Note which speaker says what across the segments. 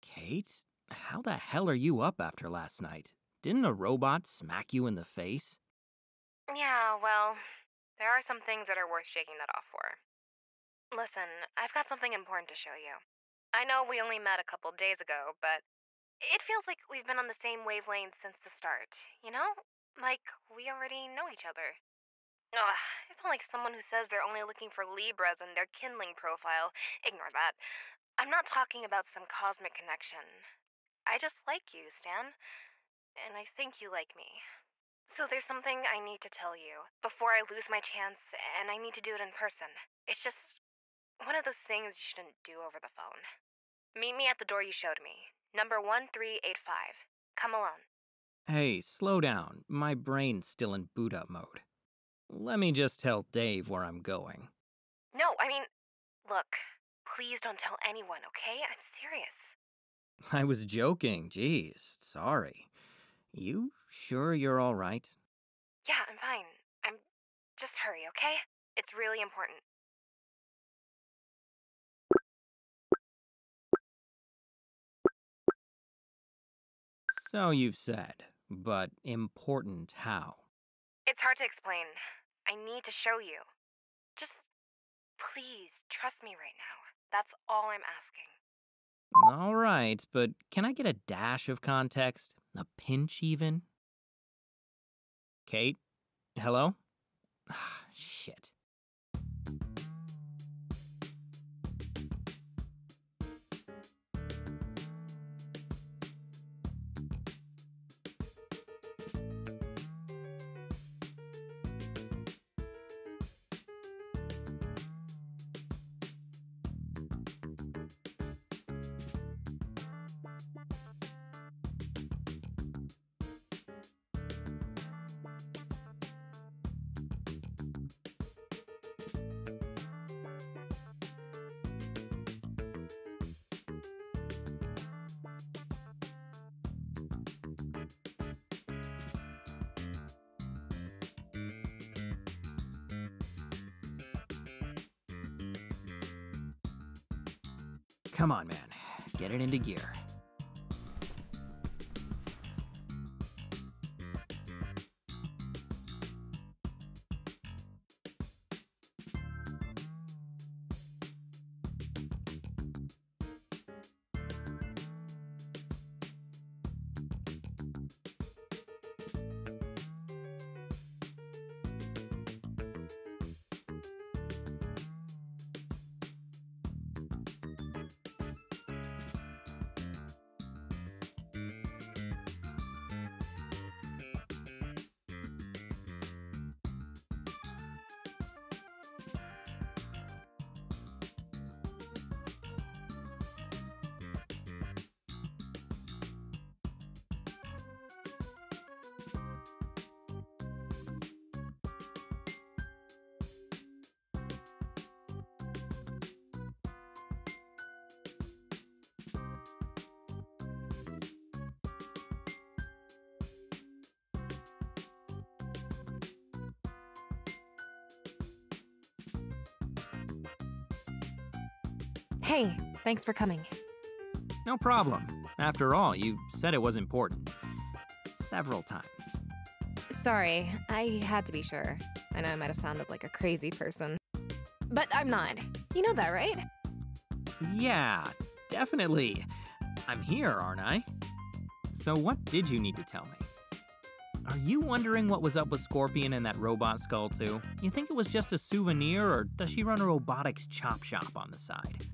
Speaker 1: Kate, how the hell are you up after last night? Didn't a robot smack you in the face?
Speaker 2: Yeah, well, there are some things that are worth shaking that off for. Listen, I've got something important to show you. I know we only met a couple days ago, but it feels like we've been on the same wavelength since the start, you know? Like, we already know each other. Ugh, it's not like someone who says they're only looking for Libras in their kindling profile. Ignore that. I'm not talking about some cosmic connection. I just like you, Stan. And I think you like me. So there's something I need to tell you before I lose my chance, and I need to do it in person. It's just one of those things you shouldn't do over the phone. Meet me at the door you showed me. Number 1385. Come alone.
Speaker 1: Hey, slow down. My brain's still in boot up mode. Let me just tell Dave where I'm going.
Speaker 2: No, I mean, look, please don't tell anyone, okay? I'm serious.
Speaker 1: I was joking, jeez, sorry. You sure you're all right?
Speaker 2: Yeah, I'm fine. Just hurry, okay? It's really important.
Speaker 1: So you've said, but important how?
Speaker 2: It's hard to explain. I need to show you. Just please trust me right now. That's all I'm asking.
Speaker 1: All right, but can I get a dash of context? A pinch, even? Kate? Hello? Shit. Come on, man. Get it into gear.
Speaker 2: Hey, thanks for coming.
Speaker 1: No problem. After all, you said it was important. Several times.
Speaker 2: Sorry, I had to be sure. I know I might have sounded like a crazy person. But I'm not. You know that, right?
Speaker 1: Yeah, definitely. I'm here, aren't I? So what did you need to tell me? Are you wondering what was up with Scorpion and that robot skull too? You think it was just a souvenir, or does she run a robotics chop shop on the side?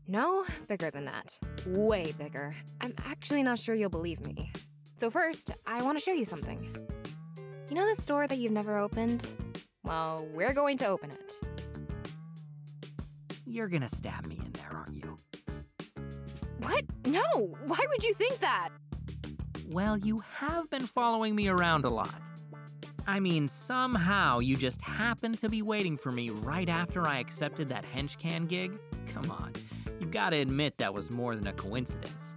Speaker 2: No, bigger than that. Way bigger. I'm actually not sure you'll believe me. So first, I want to show you something. You know this door that you've never opened? Well, we're going to open it.
Speaker 1: You're gonna stab me in there, aren't you?
Speaker 2: What? No! Why would you think that?
Speaker 1: Well, you have been following me around a lot. I mean, somehow you just happened to be waiting for me right after I accepted that Henchman gig? Come on, you've got to admit that was more than a coincidence.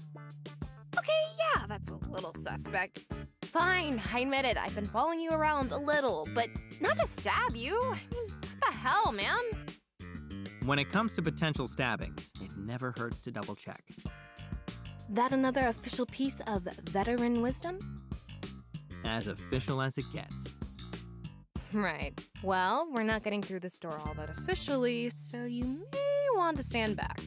Speaker 2: Okay, yeah, that's a little suspect. Fine, I admit it, I've been following you around a little, but not to stab you. I mean, what the hell, man?
Speaker 1: When it comes to potential stabbings, it never hurts to double check.
Speaker 2: That another official piece of veteran wisdom?
Speaker 1: As official as it gets.
Speaker 2: Right. Well, we're not getting through this door all that officially, so you may want to stand back.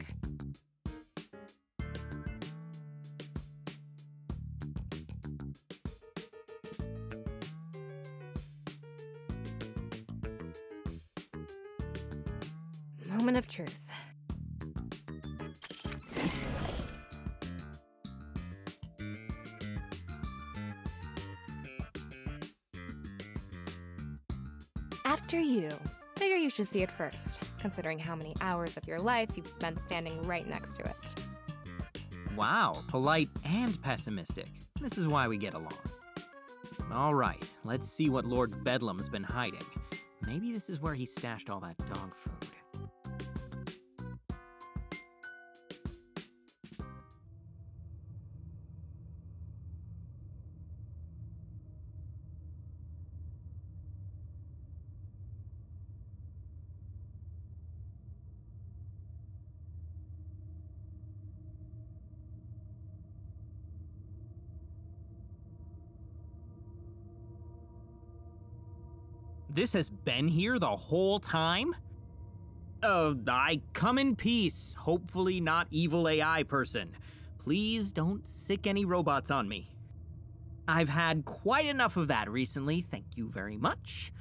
Speaker 2: Moment of truth. After you. Figure you should see it first, considering how many hours of your life you've spent standing right next to it.
Speaker 1: Wow, polite and pessimistic. This is why we get along. All right, let's see what Lord Bedlam's been hiding. Maybe this is where he stashed all that dog food. This has been here the whole time? I come in peace, hopefully not evil AI person. Please don't sick any robots on me. I've had quite enough of that recently, thank you very much.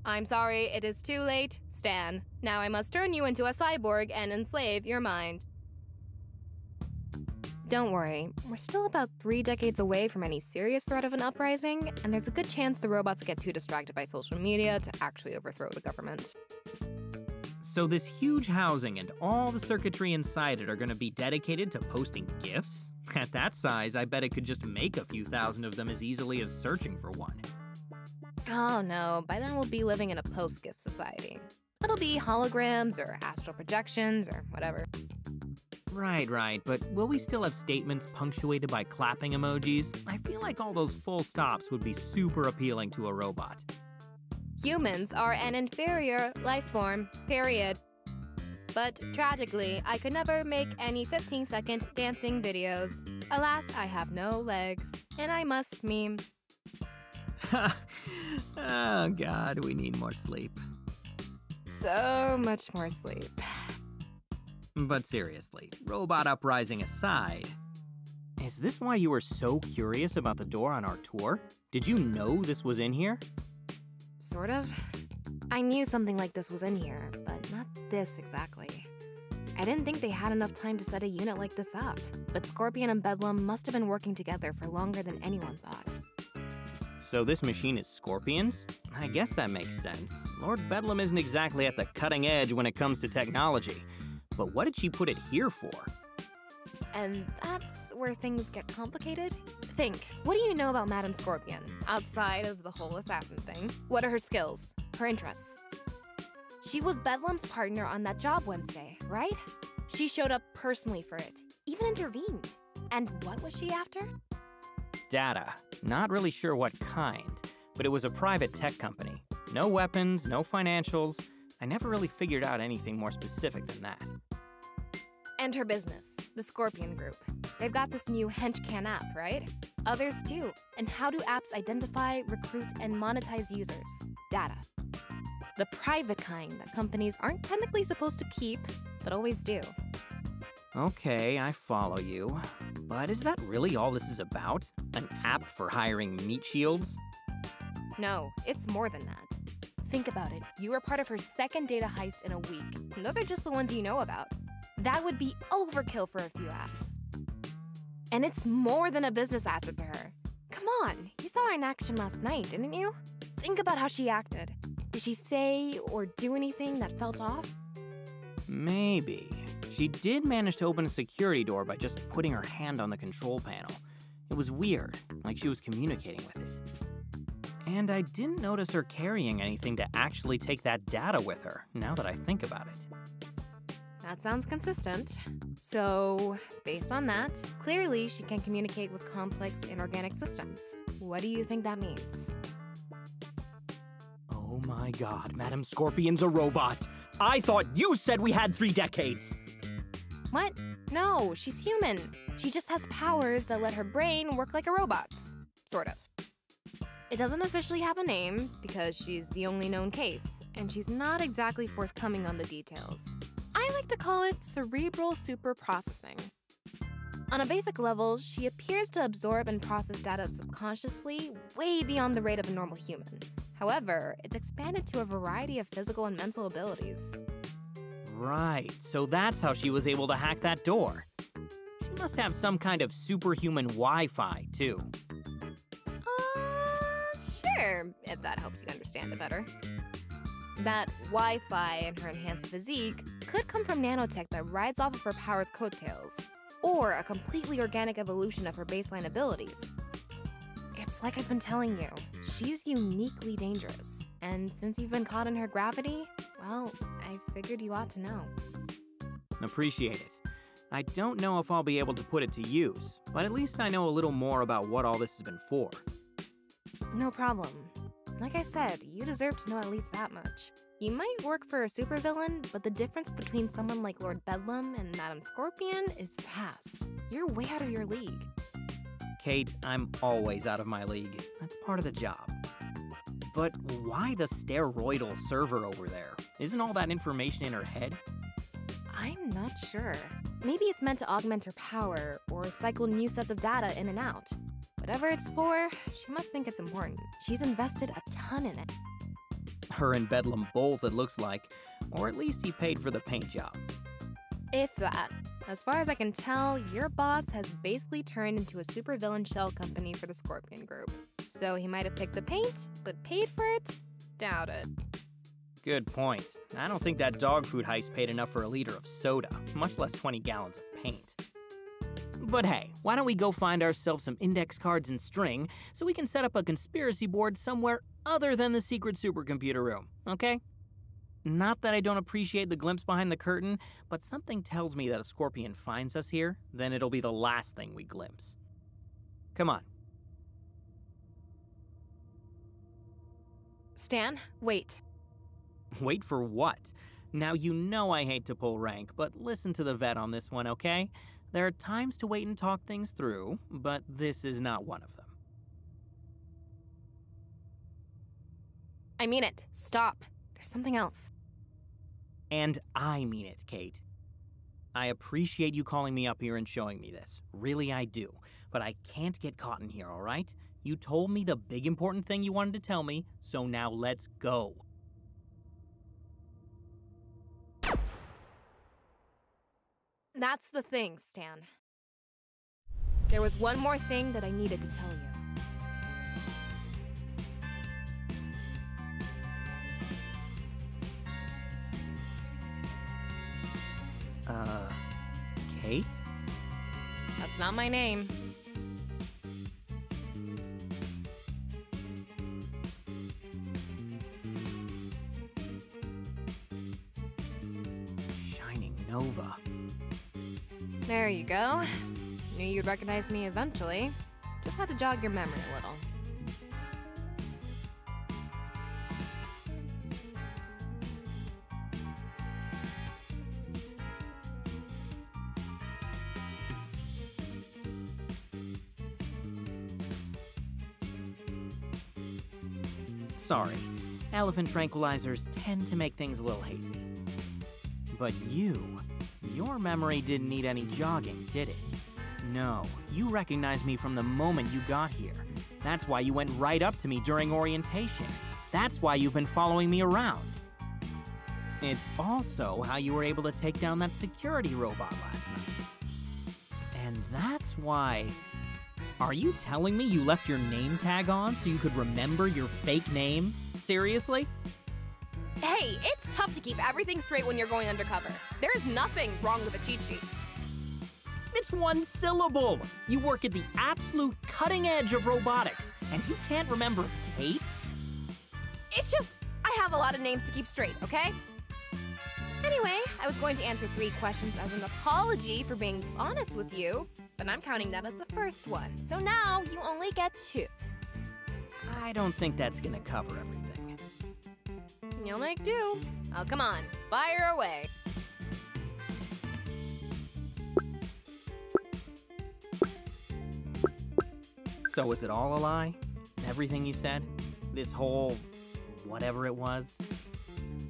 Speaker 2: I'm sorry, it is too late, Stan. Now I must turn you into a cyborg and enslave your mind. Don't worry, we're still about 3 decades away from any serious threat of an uprising, and there's a good chance the robots get too distracted by social media to actually overthrow the government.
Speaker 1: So this huge housing and all the circuitry inside it are gonna be dedicated to posting GIFs? At that size, I bet it could just make a few thousand of them as easily as searching for one.
Speaker 2: Oh no, by then we'll be living in a post-GIF society. It'll be holograms or astral projections or whatever.
Speaker 1: Right, but will we still have statements punctuated by clapping emojis? I feel like all those full stops would be super appealing to a robot.
Speaker 2: Humans are an inferior life form, period. But tragically, I could never make any 15-second dancing videos. Alas, I have no legs, and I must meme.
Speaker 1: Oh god, we need more sleep.
Speaker 2: So much more sleep.
Speaker 1: But seriously, robot uprising aside, is this why you were so curious about the door on our tour? Did you know this was in here?
Speaker 2: Sort of. I knew something like this was in here, but not this exactly. I didn't think they had enough time to set a unit like this up, but Scorpion and Bedlam must have been working together for longer than anyone thought.
Speaker 1: So this machine is Scorpion's? I guess that makes sense. Lord Bedlam isn't exactly at the cutting edge when it comes to technology. But what did she put it here for?
Speaker 2: And that's where things get complicated. Think, what do you know about Madame Scorpion, outside of the whole assassin thing? What are her skills, her interests? She was Bedlam's partner on that job Wednesday, right? She showed up personally for it, even intervened. And what was she after?
Speaker 1: Data. Not really sure what kind, but it was a private tech company. No weapons, no financials. I never really figured out anything more specific than that.
Speaker 2: And her business, the Scorpion Group. They've got this new Henchman app, right? Others too. And how do apps identify, recruit, and monetize users? Data. The private kind that companies aren't technically supposed to keep, but always do.
Speaker 1: Okay, I follow you. But is that really all this is about? An app for hiring meat shields?
Speaker 2: No, it's more than that. Think about it. You were part of her second data heist in a week, and those are just the ones you know about. That would be overkill for a few apps. And it's more than a business asset to her. Come on, you saw her in action last night, didn't you? Think about how she acted. Did she say or do anything that felt off?
Speaker 1: Maybe. She did manage to open a security door by just putting her hand on the control panel. It was weird, like she was communicating with it. And I didn't notice her carrying anything to actually take that data with her, now that I think about it.
Speaker 2: That sounds consistent. So, based on that, clearly she can communicate with complex inorganic systems. What do you think that means?
Speaker 1: Oh my god, Madam Scorpion's a robot! I thought you said we had 3 decades!
Speaker 2: What? No, she's human. She just has powers that let her brain work like a robot's. Sort of. It doesn't officially have a name, because she's the only known case, and she's not exactly forthcoming on the details. I like to call it cerebral superprocessing. On a basic level, she appears to absorb and process data subconsciously, way beyond the rate of a normal human. However, it's expanded to a variety of physical and mental abilities.
Speaker 1: Right, so that's how she was able to hack that door. She must have some kind of superhuman Wi-Fi, too.
Speaker 2: Sure, if that helps you understand it better. That Wi-Fi and her enhanced physique could come from nanotech that rides off of her power's coattails, or a completely organic evolution of her baseline abilities. It's like I've been telling you, she's uniquely dangerous, and since you've been caught in her gravity, well, I figured you ought to know.
Speaker 1: Appreciate it. I don't know if I'll be able to put it to use, but at least I know a little more about what all this has been for.
Speaker 2: No problem. Like I said, you deserve to know at least that much. You might work for a supervillain, but the difference between someone like Lord Bedlam and Madam Scorpion is vast. You're way out of your league.
Speaker 1: Kate, I'm always out of my league. That's part of the job. But why the steroidal server over there? Isn't all that information in her head?
Speaker 2: I'm not sure. Maybe it's meant to augment her power or cycle new sets of data in and out. Whatever it's for, she must think it's important. She's invested a ton in it.
Speaker 1: Her and Bedlam both, it looks like. Or at least he paid for the paint job.
Speaker 2: If that. As far as I can tell, your boss has basically turned into a supervillain shell company for the Scorpion Group. So he might have picked the paint, but paid for it? Doubt it.
Speaker 1: Good point. I don't think that dog food heist paid enough for a liter of soda, much less 20 gallons of paint. But hey, why don't we go find ourselves some index cards and string so we can set up a conspiracy board somewhere other than the secret supercomputer room, okay? Not that I don't appreciate the glimpse behind the curtain, but something tells me that if Scorpion finds us here, then it'll be the last thing we glimpse. Come on.
Speaker 2: Stan, wait.
Speaker 1: Wait for what? Now you know I hate to pull rank, but listen to the vet on this one, okay? There are times to wait and talk things through, but this is not one of them.
Speaker 2: I mean it. Stop. There's something else.
Speaker 1: And I mean it, Kate. I appreciate you calling me up here and showing me this. Really, I do. But I can't get caught in here, all right? You told me the big important thing you wanted to tell me, so now let's go.
Speaker 2: That's the thing, Stan. There was one more thing that I needed to tell you.
Speaker 1: Kate?
Speaker 2: That's not my name.
Speaker 1: Shining Nova.
Speaker 2: There you go. Knew you'd recognize me eventually. Just had to jog your memory a little.
Speaker 1: Sorry, elephant tranquilizers tend to make things a little hazy. But your memory didn't need any jogging, did it? No, you recognized me from the moment you got here. That's why you went right up to me during orientation. That's why you've been following me around. It's also how you were able to take down that security robot last night. And that's why... Are you telling me you left your name tag on so you could remember your fake name? Seriously?
Speaker 2: Hey, it's tough to keep everything straight when you're going undercover. There's nothing wrong with a cheat sheet.
Speaker 1: It's one syllable. You work at the absolute cutting edge of robotics, and you can't remember Kate?
Speaker 2: It's just, I have a lot of names to keep straight, okay? Anyway, I was going to answer 3 questions as an apology for being dishonest with you, but I'm counting that as the first one. So now you only get 2.
Speaker 1: I don't think that's gonna cover everything.
Speaker 2: You'll make do. Oh, come on, fire away.
Speaker 1: So is it all a lie? Everything you said? This whole whatever it was?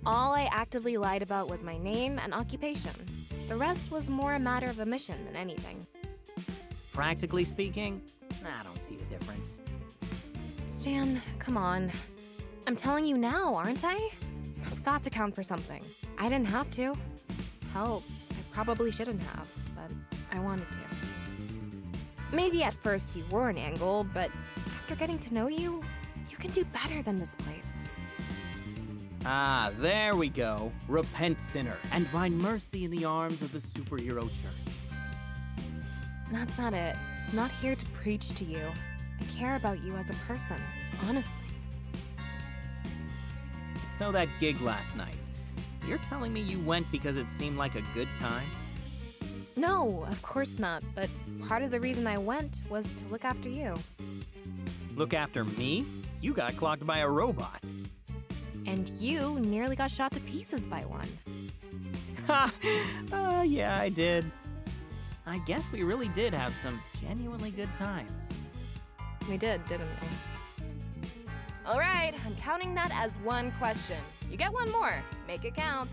Speaker 2: All I actively lied about was my name and occupation. The rest was more a matter of omission than anything.
Speaker 1: Practically speaking, I don't see the difference.
Speaker 2: Stan, come on. I'm telling you now, aren't I? That's got to count for something. I didn't have to. Hell, I probably shouldn't have, but I wanted to. Maybe at first you were an angle, but after getting to know you, you can do better than this place.
Speaker 1: Ah, there we go. Repent, sinner, and find mercy in the arms of the superhero church.
Speaker 2: That's not it. I'm not here to preach to you. I care about you as a person, honestly.
Speaker 1: So that gig last night, you're telling me you went because it seemed like a good time?
Speaker 2: No, of course not, but part of the reason I went was to look after you.
Speaker 1: Look after me? You got clocked by a robot.
Speaker 2: And you nearly got shot to pieces by one.
Speaker 1: Ha! Yeah, I did. I guess we really did have some genuinely good times.
Speaker 2: We did, didn't we? All right, I'm counting that as 1 question. You get 1 more. Make it count.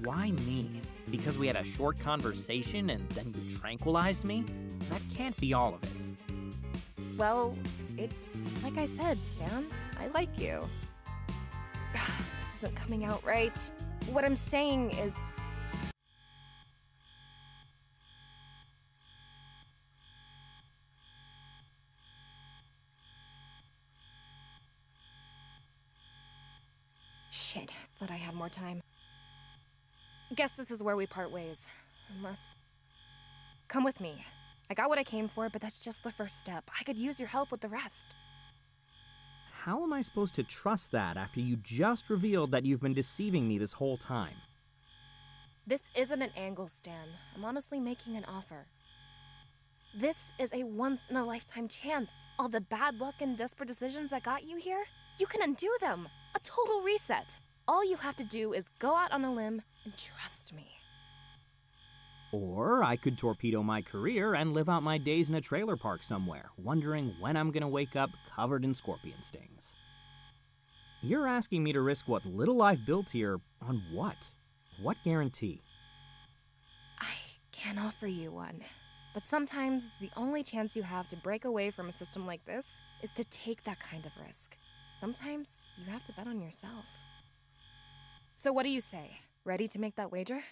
Speaker 1: Why me? Because we had a short conversation and then you tranquilized me? That can't be all of it.
Speaker 2: Well, it's like I said, Stan. I like you. This isn't coming out right. What I'm saying is... Shit, thought I had more time. Guess this is where we part ways. Unless... Come with me. I got what I came for, but that's just the first step. I could use your help with the rest.
Speaker 1: How am I supposed to trust that after you just revealed that you've been deceiving me this whole time?
Speaker 2: This isn't an angle, Stan. I'm honestly making an offer. This is a once-in-a-lifetime chance. All the bad luck and desperate decisions that got you here, you can undo them. A total reset. All you have to do is go out on a limb and trust me.
Speaker 1: Or I could torpedo my career and live out my days in a trailer park somewhere, wondering when I'm gonna wake up covered in scorpion stings. You're asking me to risk what little I've built here on what? What guarantee?
Speaker 2: I can't offer you one. But sometimes the only chance you have to break away from a system like this is to take that kind of risk. Sometimes you have to bet on yourself. So what do you say? Ready to make that wager?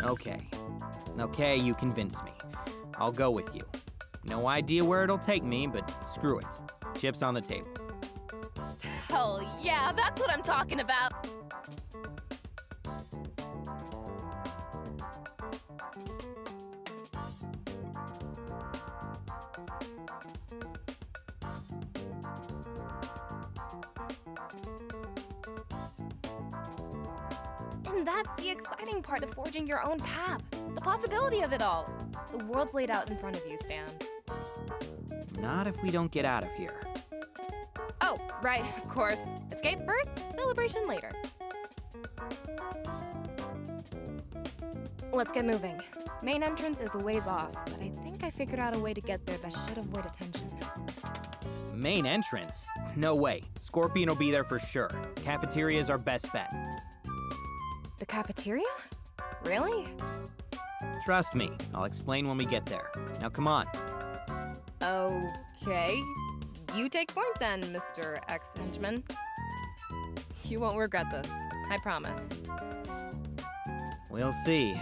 Speaker 1: Okay, you convinced me. I'll go with you. No idea where it'll take me, but screw it. Chips on the table.
Speaker 2: Hell yeah, that's what I'm talking about! And that's the exciting part of forging your own path. The possibility of it all. The world's laid out in front of you, Stan.
Speaker 1: Not if we don't get out of here.
Speaker 2: Oh, right, of course. Escape first, celebration later. Let's get moving. Main entrance is a ways off, but I think I figured out a way to get there that should avoid attention.
Speaker 1: Main entrance? No way. Scorpion will be there for sure. Cafeteria's our best bet.
Speaker 2: The cafeteria? Really?
Speaker 1: Trust me, I'll explain when we get there. Now come on.
Speaker 2: Okay. You take point then, Mr. Henchman. You won't regret this. I promise.
Speaker 1: We'll see.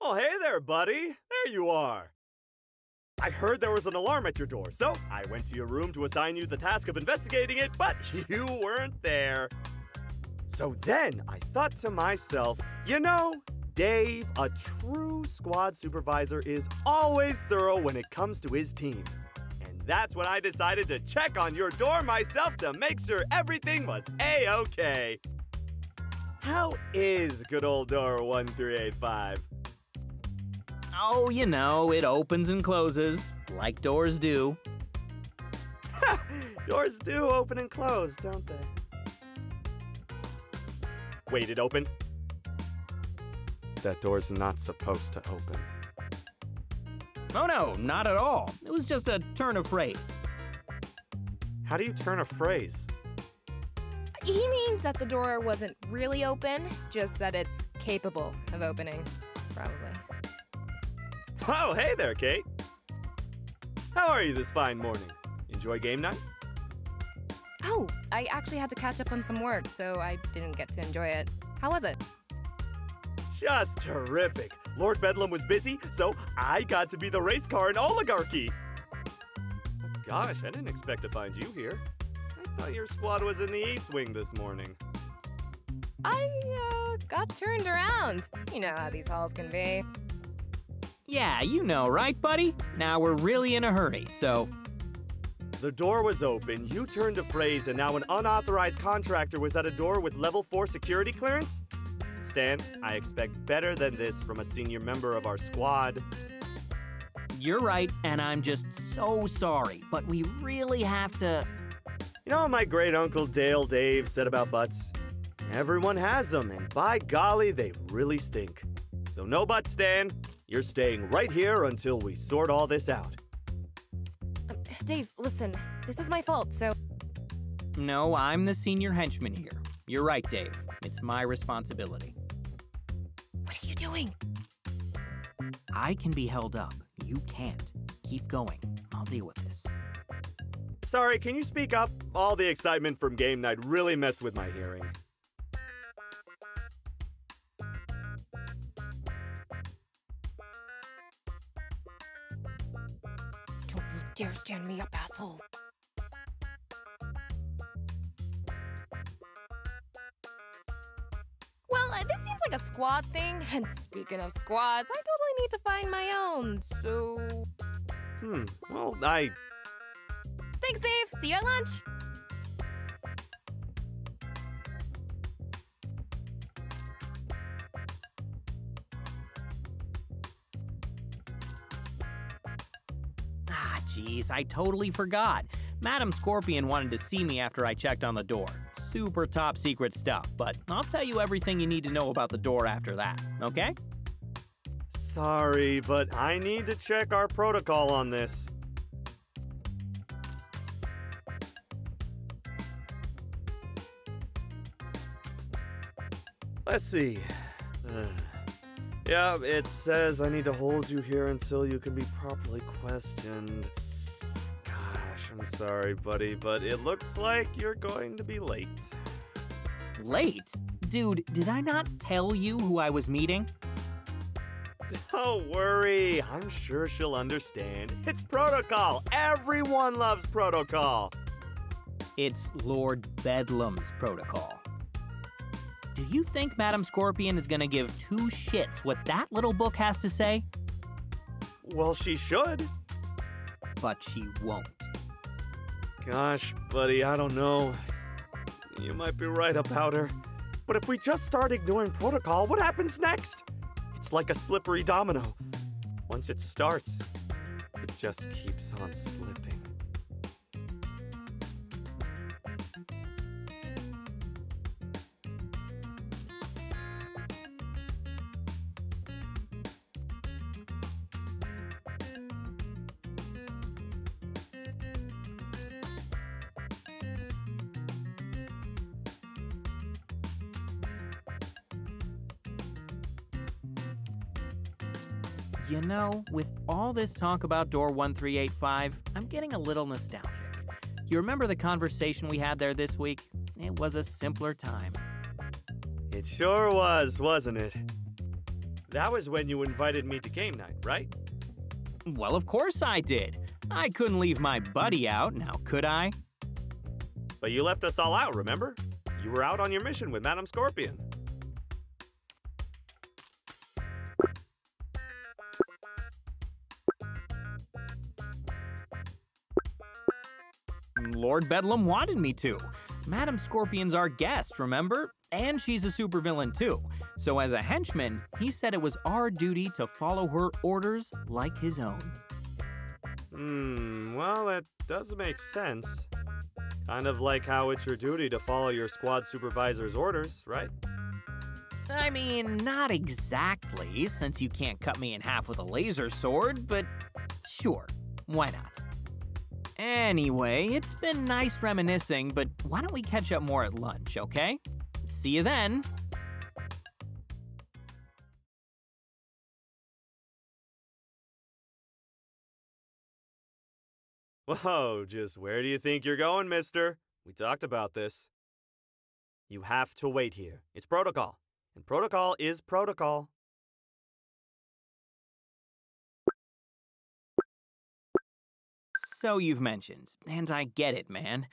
Speaker 3: Oh, hey there, buddy. There you are. I heard there was an alarm at your door, so I went to your room to assign you the task of investigating it, but you weren't there. So then I thought to myself, you know, Dave, a true squad supervisor is always thorough when it comes to his team. And that's when I decided to check on your door myself to make sure everything was A-okay. How is good old door 1385?
Speaker 1: Oh, you know, it opens and closes, like doors do.
Speaker 3: Doors do open and close, don't they? Wait, it opened? That door's not supposed to open.
Speaker 1: Oh no, not at all. It was just a turn of phrase.
Speaker 3: How do you turn a phrase?
Speaker 2: He means that the door wasn't really open, just that it's capable of opening, probably.
Speaker 3: Oh, hey there, Kate. How are you this fine morning? Enjoy game night?
Speaker 2: Oh, I actually had to catch up on some work, so I didn't get to enjoy it. How was it?
Speaker 3: Just terrific. Lord Bedlam was busy, so I got to be the race car in Oligarchy. But gosh, I didn't expect to find you here. I thought your squad was in the East Wing this morning.
Speaker 2: I got turned around. You know how these halls can be.
Speaker 1: Yeah, you know, right, buddy? Now we're really in a hurry, so...
Speaker 3: The door was open, you turned a phrase, and now an unauthorized contractor was at a door with level 4 security clearance? Stan, I expect better than this from a senior member of our squad.
Speaker 1: You're right, and I'm just so sorry, but we really have to...
Speaker 3: You know what my great-uncle Dale Dave said about butts? Everyone has them, and by golly, they really stink. So no butts, Stan. You're staying right here until we sort all this out.
Speaker 2: Dave, listen, this is my fault, so...
Speaker 1: No, I'm the senior henchman here. You're right, Dave. It's my responsibility.
Speaker 2: What are you doing?
Speaker 1: I can be held up. You can't. Keep going. I'll deal with this.
Speaker 3: Sorry, can you speak up? All the excitement from game night really messed with my hearing.
Speaker 2: Don't you dare stand me up, asshole. Well, this seems like a squad thing, and speaking of squads, I totally need to find my own, so...
Speaker 3: Well,
Speaker 2: Thanks, Dave! See you at lunch!
Speaker 1: Ah, jeez, I totally forgot. Madam Scorpion wanted to see me after I checked on the door. Super top secret stuff, but I'll tell you everything you need to know about the door after that, okay?
Speaker 3: Sorry, but I need to check our protocol on this. Let's see. Yeah, it says I need to hold you here until you can be properly questioned. Gosh, I'm sorry, buddy, but it looks like you're going to be late.
Speaker 1: Late? Dude, did I not tell you who I was meeting?
Speaker 3: Don't worry, I'm sure she'll understand. It's protocol. Everyone loves protocol.
Speaker 1: It's Lord Bedlam's protocol. Do you think Madam Scorpion is gonna give two shits what that little book has to say?
Speaker 3: Well, she should.
Speaker 1: But she won't.
Speaker 3: Gosh, buddy, I don't know. You might be right about her. But if we just start ignoring protocol, what happens next? It's like a slippery domino. Once it starts, it just keeps on slipping.
Speaker 1: You know, with all this talk about door 1385, I'm getting a little nostalgic. You remember the conversation we had there this week? It was a simpler time.
Speaker 3: It sure was, wasn't it? That was when you invited me to game night, right?
Speaker 1: Well, of course I did. I couldn't leave my buddy out, now could I?
Speaker 3: But you left us all out, remember? You were out on your mission with Madam Scorpion.
Speaker 1: Lord Bedlam wanted me to. Madam Scorpion's our guest, remember? And she's a supervillain too. So as a henchman, he said it was our duty to follow her orders like his own.
Speaker 3: Well, that does make sense. Kind of like how it's your duty to follow your squad supervisor's orders, right?
Speaker 1: I mean, not exactly, since you can't cut me in half with a laser sword, but sure, why not? Anyway, it's been nice reminiscing, but why don't we catch up more at lunch, okay? See you then.
Speaker 3: Whoa, just where do you think you're going, mister? We talked about this. You have to wait here. It's protocol. And protocol is protocol.
Speaker 1: So you've mentioned, and I get it, man,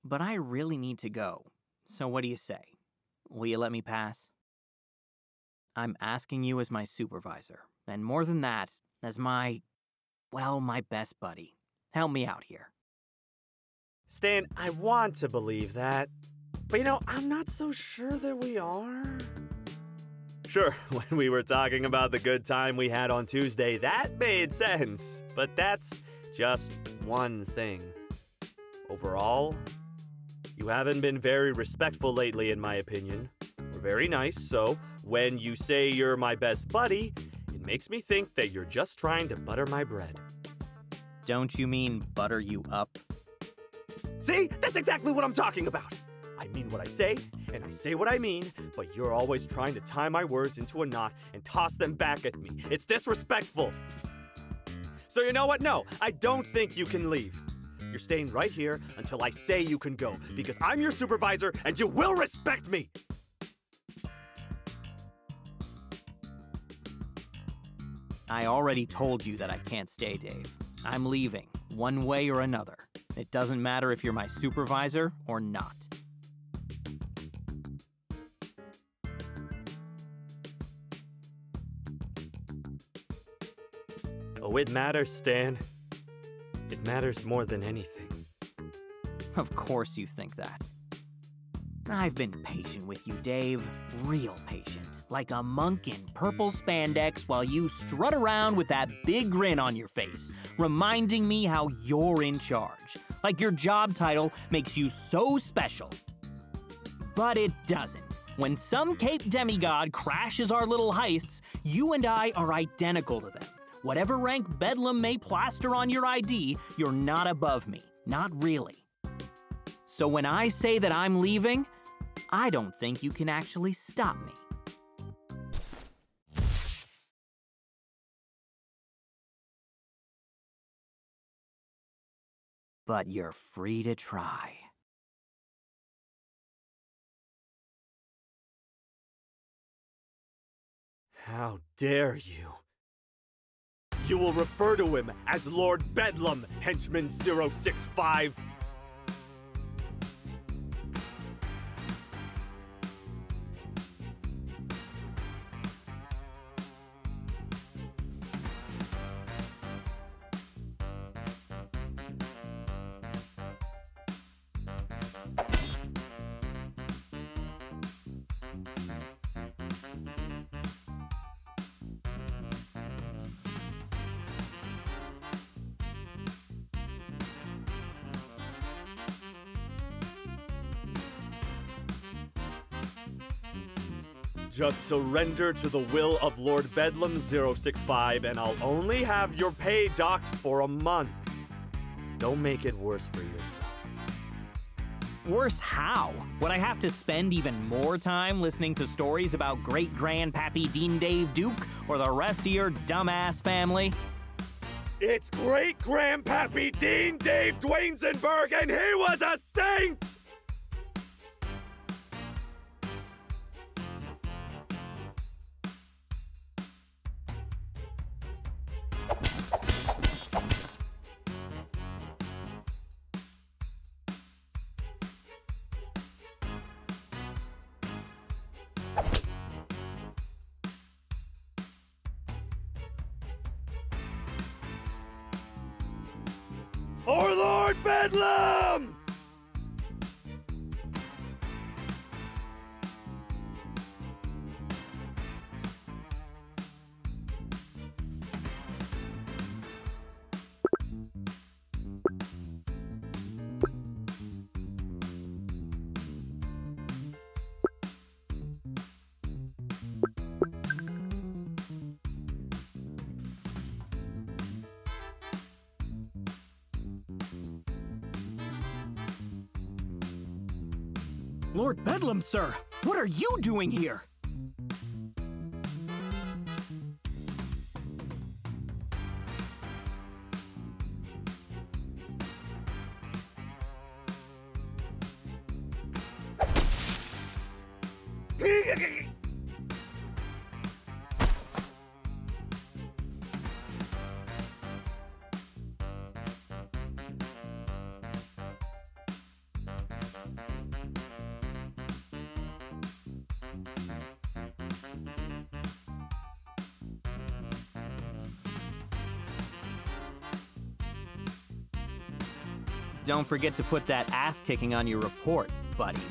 Speaker 1: but I really need to go. So what do you say? Will you let me pass? I'm asking you as my supervisor, and more than that, as my best buddy. Help me out here.
Speaker 3: Stan, I want to believe that, but I'm not so sure that we are. Sure, when we were talking about the good time we had on Tuesday, that made sense, but that's just one thing. Overall, you haven't been very respectful lately, in my opinion. You're very nice, so when you say you're my best buddy, it makes me think that you're just trying to butter my bread.
Speaker 1: Don't you mean butter you up?
Speaker 3: See? That's exactly what I'm talking about. I mean what I say, and I say what I mean, but you're always trying to tie my words into a knot and toss them back at me. It's disrespectful. So you know what? No, I don't think you can leave. You're staying right here until I say you can go, because I'm your supervisor and you will respect me.
Speaker 1: I already told you that I can't stay, Dave. I'm leaving, one way or another. It doesn't matter if you're my supervisor or not.
Speaker 3: Oh, it matters, Stan. It matters more than anything.
Speaker 1: Of course you think that. I've been patient with you, Dave. Real patient. Like a monk in purple spandex while you strut around with that big grin on your face, reminding me how you're in charge. Like your job title makes you so special. But it doesn't. When some Cape demigod crashes our little heists, you and I are identical to them. Whatever rank Bedlam may plaster on your ID, you're not above me. Not really. So when I say that I'm leaving, I don't think you can actually stop me. But you're free to try.
Speaker 3: How dare you? You will refer to him as Lord Bedlam, Henchman 065. Just surrender to the will of Lord Bedlam 065 and I'll only have your pay docked for a month. Don't make it worse for yourself.
Speaker 1: Worse how? Would I have to spend even more time listening to stories about great-grandpappy Dean Dave Duke or the rest of your dumbass family?
Speaker 3: It's great-grandpappy Dean Dave Dwaynesenberg and he was a saint! For Lord Bedlam!
Speaker 1: Lord Bedlam, sir! What are you doing here? Don't forget to put that ass kicking on your report, buddy.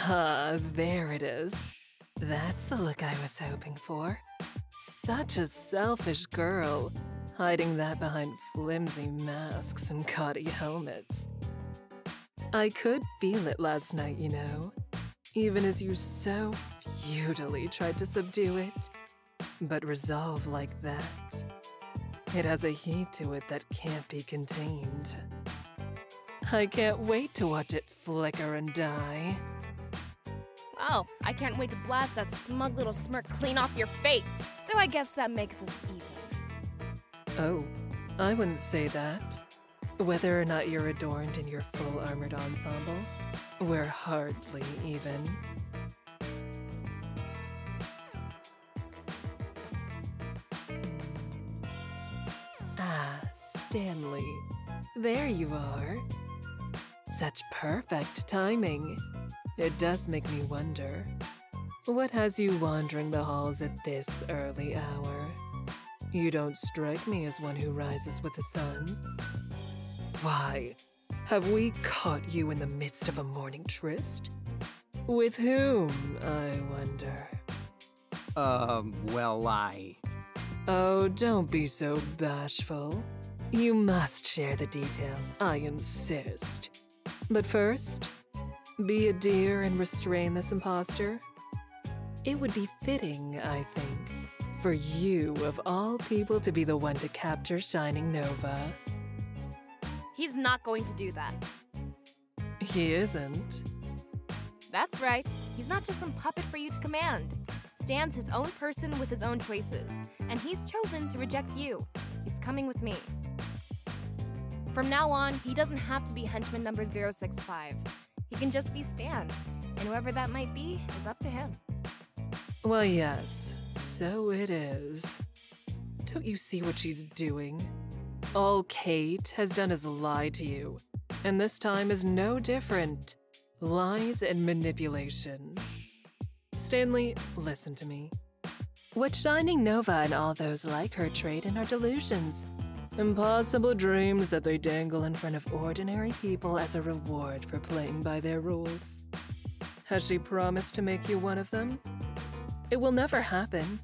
Speaker 4: Ah, there it is. That's the look I was hoping for. Such a selfish girl, hiding that behind flimsy masks and gaudy helmets. I could feel it last night, you know, even as you so futilely tried to subdue it. But resolve like that, it has a heat to it that can't be contained. I can't wait to watch it flicker and die.
Speaker 5: Oh, I can't wait to blast that smug little smirk clean off your face. So I guess that makes us even.
Speaker 4: Oh, I wouldn't say that. Whether or not you're adorned in your full armored ensemble, we're hardly even. Ah, Stanley. There you are. Such perfect timing. It does make me wonder, what has you wandering the halls at this early hour? You don't strike me as one who rises with the sun. Why, have we caught you in the midst of a morning tryst? With whom, I wonder?
Speaker 1: Well,
Speaker 4: Oh, don't be so bashful. You must share the details, I insist. But first, be a dear and restrain this imposter. It would be fitting, I think, for you of all people to be the one to capture Shining Nova.
Speaker 5: He's not going to do that.
Speaker 4: He isn't.
Speaker 5: That's right. He's not just some puppet for you to command. Stan's his own person with his own choices, and he's chosen to reject you. He's coming with me. From now on, he doesn't have to be henchman number 065. He can just be Stan, and whoever that might be is up to him.
Speaker 4: Well, yes, so it is. Don't you see what she's doing? All Kate has done is lie to you, and this time is no different. Lies and manipulation. Stanley, listen to me. What's shining Nova and all those like her trait are delusions. Impossible dreams that they dangle in front of ordinary people as a reward for playing by their rules. Has she promised to make you one of them? It will never happen.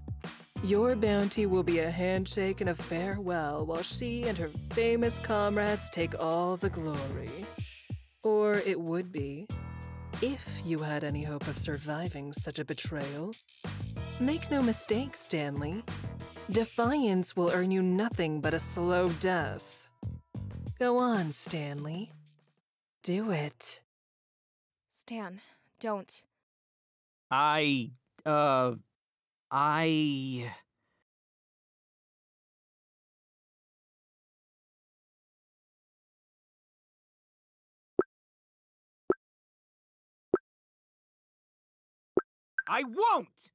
Speaker 4: Your bounty will be a handshake and a farewell while she and her famous comrades take all the glory. Or it would be, if you had any hope of surviving such a betrayal. Make no mistake, Stanley. Defiance will earn you nothing but a slow death. Go on, Stanley. Do it.
Speaker 5: Stan, don't.
Speaker 1: I won't!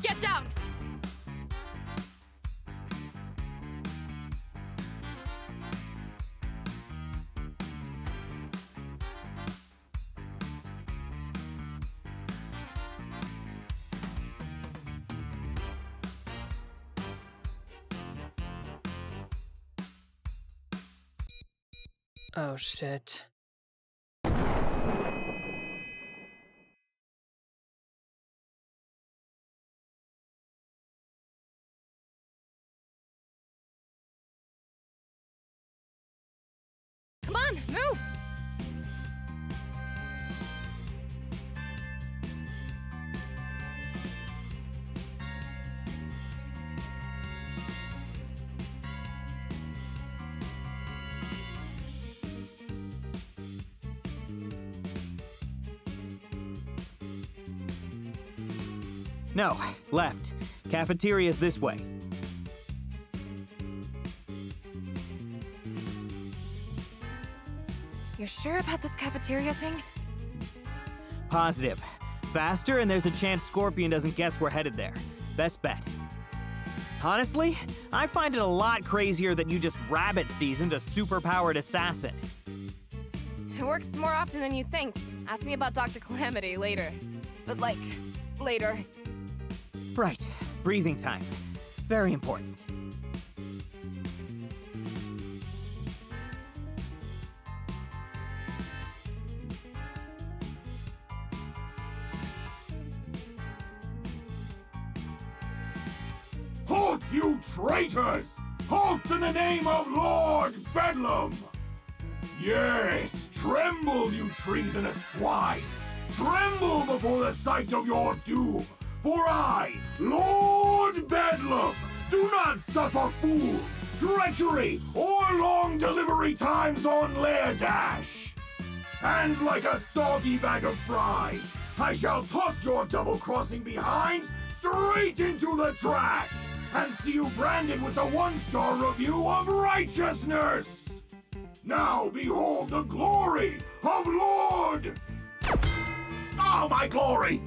Speaker 5: Get down!
Speaker 4: Oh, shit.
Speaker 5: Come on, move!
Speaker 1: No, left. Cafeteria's this way.
Speaker 5: You're sure about this cafeteria thing?
Speaker 1: Positive. Faster, and there's a chance Scorpion doesn't guess we're headed there. Best bet. Honestly, I find it a lot crazier that you just rabbit-seasoned a superpowered assassin.
Speaker 5: It works more often than you think. Ask me about Dr. Calamity later. But like, later.
Speaker 1: Right. Breathing time. Very important.
Speaker 6: Halt, you traitors! Halt in the name of Lord Bedlam! Yes, tremble, you treasonous swine! Tremble before the sight of your doom! For I, Lord Bedlam, do not suffer fools, treachery, or long delivery times on Lairdash! And like a soggy bag of fries, I shall toss your double-crossing behinds straight into the trash! And see you branded with the one-star review of righteousness! Now behold the glory of Lord! Oh, my glory!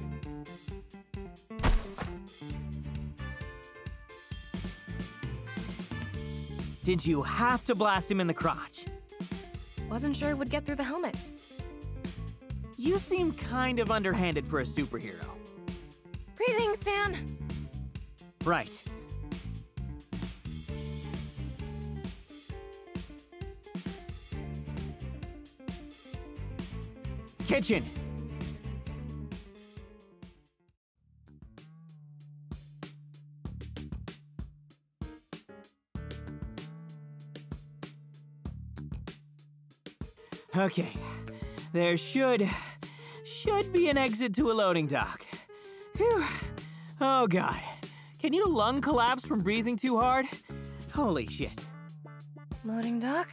Speaker 1: Did you have to blast him in the crotch?
Speaker 5: Wasn't sure it would get through the helmet.
Speaker 1: You seem kind of underhanded for a superhero.
Speaker 5: Breathing, Stan!
Speaker 1: Right. Kitchen! Okay, there should be an exit to a loading dock. Phew. Oh god, can you lung collapse from breathing too hard? Holy shit.
Speaker 5: Loading dock?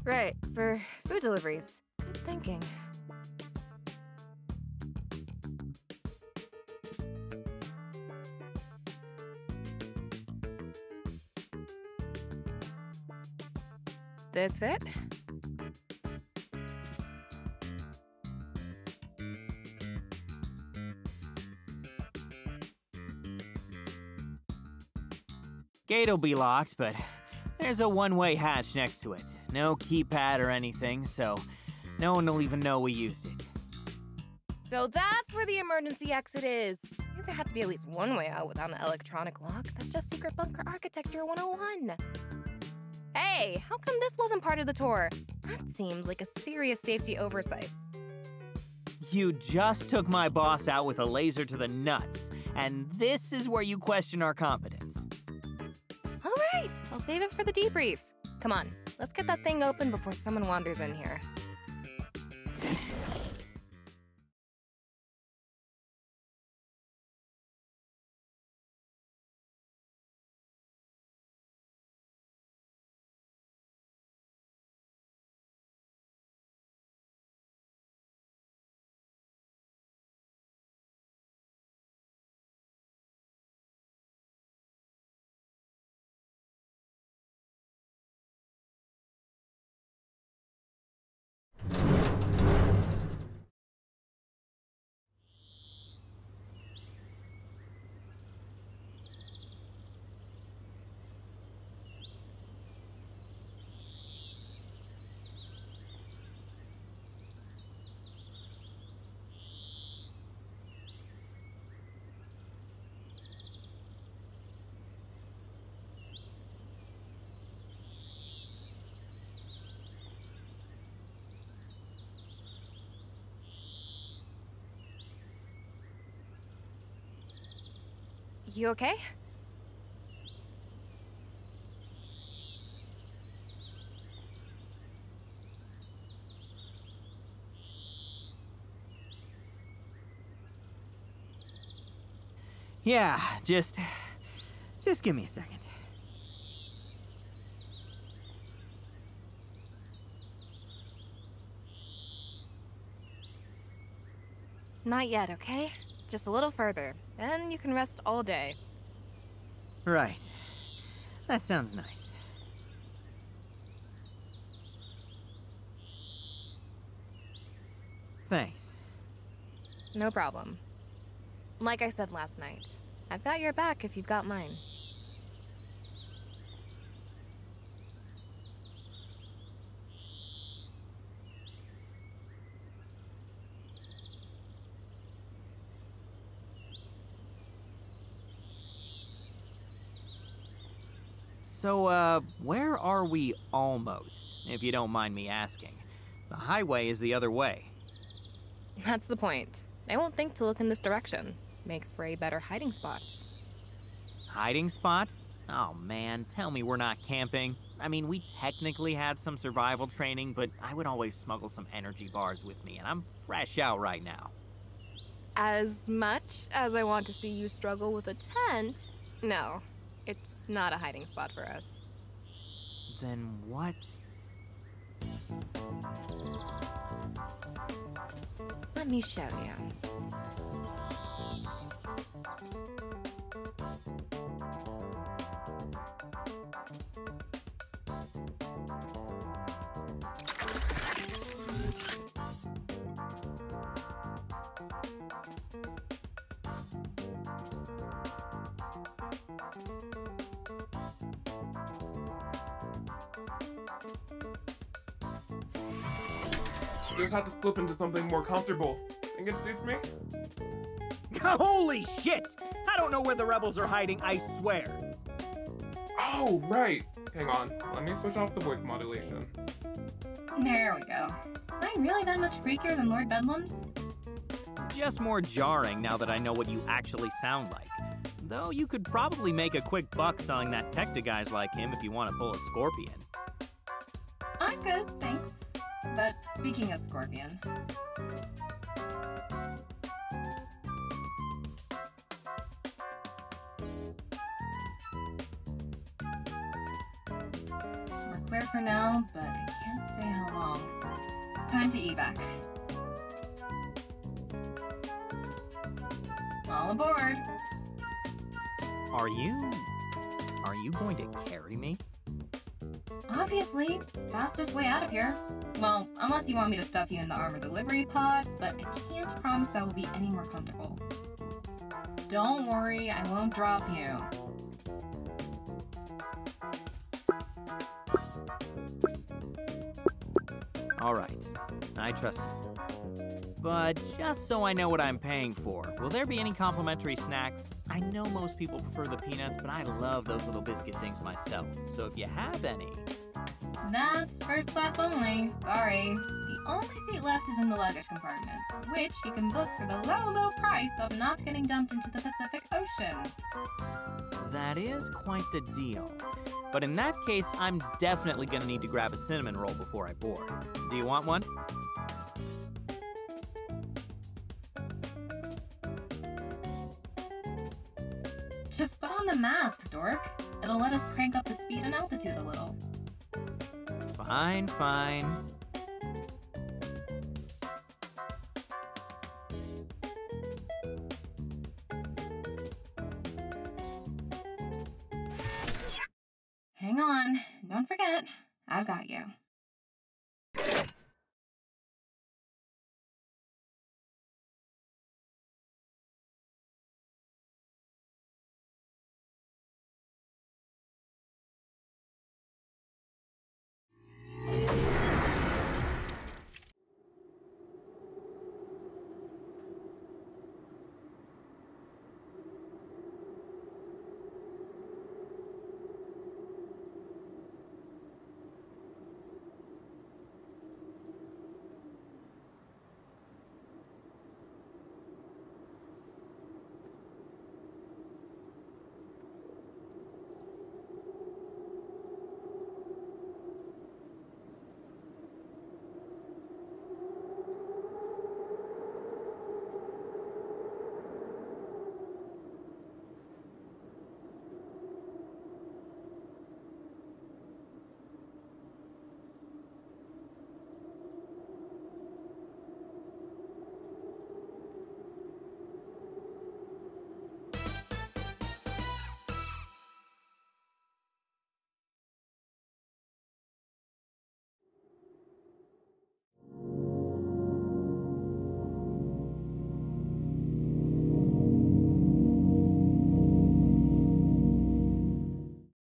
Speaker 5: Right, for food deliveries. Good thinking. This it?
Speaker 1: Gate'll be locked, but there's a one-way hatch next to it. No keypad or anything, so no one will even know we used it.
Speaker 5: So that's where the emergency exit is. There had to be at least one way out without an electronic lock. That's just secret bunker architecture 101. Hey, how come this wasn't part of the tour? That seems like a serious safety oversight.
Speaker 1: You just took my boss out with a laser to the nuts, and this is where you question our competence.
Speaker 5: All right, I'll save it for the debrief. Come on, let's get that thing open before someone wanders in here. You okay?
Speaker 1: Yeah, just give me a second.
Speaker 5: Not yet, okay? Just a little further. Then you can rest all day.
Speaker 1: Right. That sounds nice. Thanks.
Speaker 5: No problem. Like I said last night, I've got your back if you've got mine.
Speaker 1: So, where are we almost, if you don't mind me asking? The highway is the other way.
Speaker 5: That's the point. They won't think to look in this direction. Makes for a better hiding spot.
Speaker 1: Hiding spot? Oh man, tell me we're not camping. I mean, we technically had some survival training, but I would always smuggle some energy bars with me, and I'm fresh out right now.
Speaker 5: As much as I want to see you struggle with a tent, no. It's not a hiding spot for us.
Speaker 1: Then what?
Speaker 5: Let me show you.
Speaker 7: Just have to slip into something more comfortable. Think it suits me?
Speaker 1: Holy shit! How don't know where the rebels are hiding, I swear.
Speaker 7: Oh, right. Hang on. Let me switch off the voice modulation.
Speaker 8: There we go. Is mine really that much freakier than Lord Bedlam's?
Speaker 1: Just more jarring now that I know what you actually sound like. Though you could probably make a quick buck selling that tech to guys like him if you want to pull a Scorpion.
Speaker 8: I'm good, thanks. But speaking of Scorpion... We're clear for now, but I can't say how long. Time to evac. All aboard!
Speaker 1: Are you going to carry me?
Speaker 8: Obviously, fastest way out of here. Well, unless you want me to stuff you in the armor delivery pod, but I can't promise I will be any more comfortable. Don't worry, I won't drop you.
Speaker 1: Alright, I trust you. But just so I know what I'm paying for, will there be any complimentary snacks? I know most people prefer the peanuts, but I love those little biscuit things myself. So if you have any...
Speaker 8: That's first class only, sorry. The only seat left is in the luggage compartment, which you can book for the low, low price of not getting dumped into the Pacific Ocean.
Speaker 1: That is quite the deal. But in that case, I'm definitely gonna need to grab a cinnamon roll before I board. Do you want one?
Speaker 8: Just put on the mask, dork. It'll let us crank up the speed and altitude a little.
Speaker 1: Fine, fine.
Speaker 8: Hang on, don't forget, I've got you.